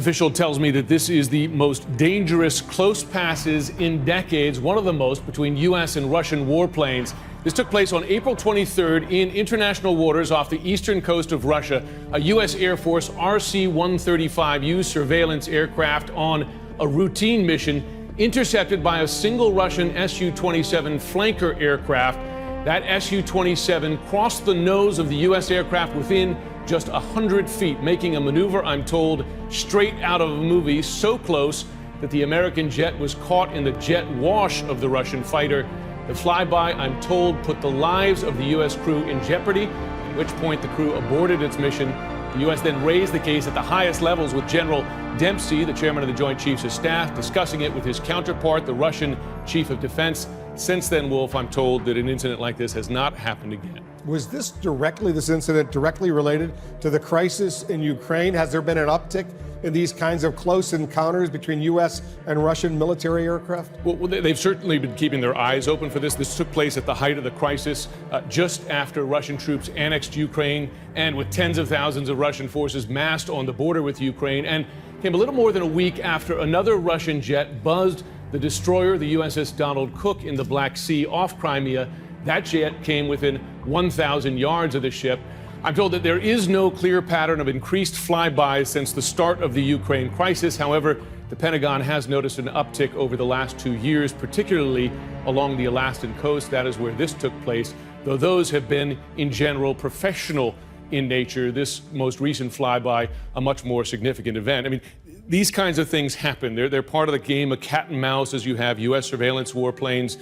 Official tells me that this is the most dangerous close passes in decades, one of the most between U.S. and Russian warplanes. This took place on April 23rd in international waters off the eastern coast of Russia. A U.S. Air Force RC-135 used surveillance aircraft on a routine mission, intercepted by a single Russian SU-27 flanker aircraft. That SU-27 crossed the nose of the U.S. aircraft within just 100 feet, making a maneuver, I'm told, straight out of a movie, so close that the American jet was caught in the jet wash of the Russian fighter. The flyby, I'm told, put the lives of the U.S. crew in jeopardy, at which point the crew aborted its mission. The U.S. then raised the case at the highest levels with General Dempsey, the chairman of the Joint Chiefs of Staff, discussing it with his counterpart, the Russian Chief of Defense. Since then, Wolf, I'm told that an incident like this has not happened again. Was this incident directly related to the crisis in Ukraine? Has there been an uptick in these kinds of close encounters between U.S. and Russian military aircraft? Well, they've certainly been keeping their eyes open for this. This took place at the height of the crisis, just after Russian troops annexed Ukraine, and with tens of thousands of Russian forces massed on the border with Ukraine, and came a little more than a week after another Russian jet buzzed the destroyer, the USS Donald Cook, in the Black Sea off Crimea. That jet came within 1,000 yards of the ship. I'm told that there is no clear pattern of increased flybys since the start of the Ukraine crisis. However, the Pentagon has noticed an uptick over the last 2 years, particularly along the Alaskan coast. That is where this took place, though those have been, in general, professional in nature. This most recent flyby, a much more significant event. I mean, these kinds of things happen. They're part of the game of cat and mouse, as you have U.S. surveillance warplanes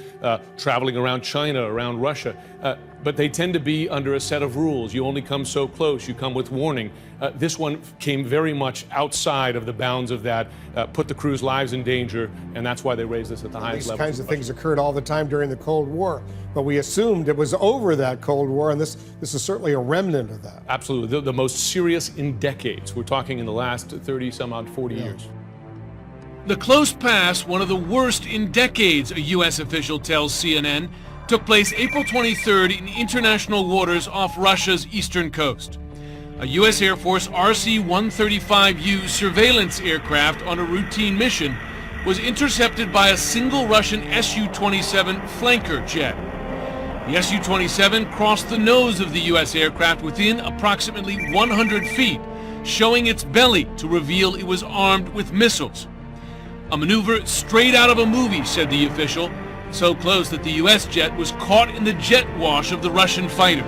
traveling around China, around Russia. But they tend to be under a set of rules. You only come so close. You come with warning. This one came very much outside of the bounds of that, put the crew's lives in danger, and that's why they raised this at the highest level. These kinds of things occurred all the time during the Cold War, but we assumed it was over that Cold War, and this is certainly a remnant of that. Absolutely. The most serious in decades. We're talking in the last 30, some odd 40 years. The close pass, one of the worst in decades, a U.S. official tells CNN, took place April 23rd in international waters off Russia's eastern coast. A U.S. Air Force RC-135 used surveillance aircraft on a routine mission was intercepted by a single Russian Su-27 flanker jet. The Su-27 crossed the nose of the U.S. aircraft within approximately 100 feet, showing its belly to reveal it was armed with missiles. A maneuver straight out of a movie, said the official, so close that the U.S. jet was caught in the jet wash of the Russian fighter.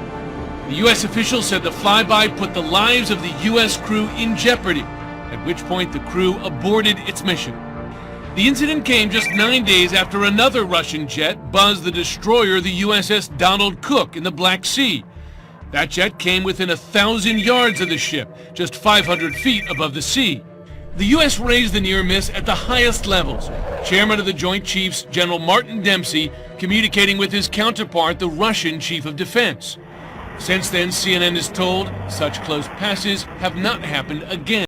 The U.S. official said the flyby put the lives of the U.S. crew in jeopardy, at which point the crew aborted its mission. The incident came just 9 days after another Russian jet buzzed the destroyer, the USS Donald Cook, in the Black Sea. That jet came within 1,000 yards of the ship, just 500 feet above the sea. The U.S. raised the near miss at the highest levels. Chairman of the Joint Chiefs, General Martin Dempsey, communicating with his counterpart, the Russian Chief of Defense. Since then, CNN is told such close passes have not happened again.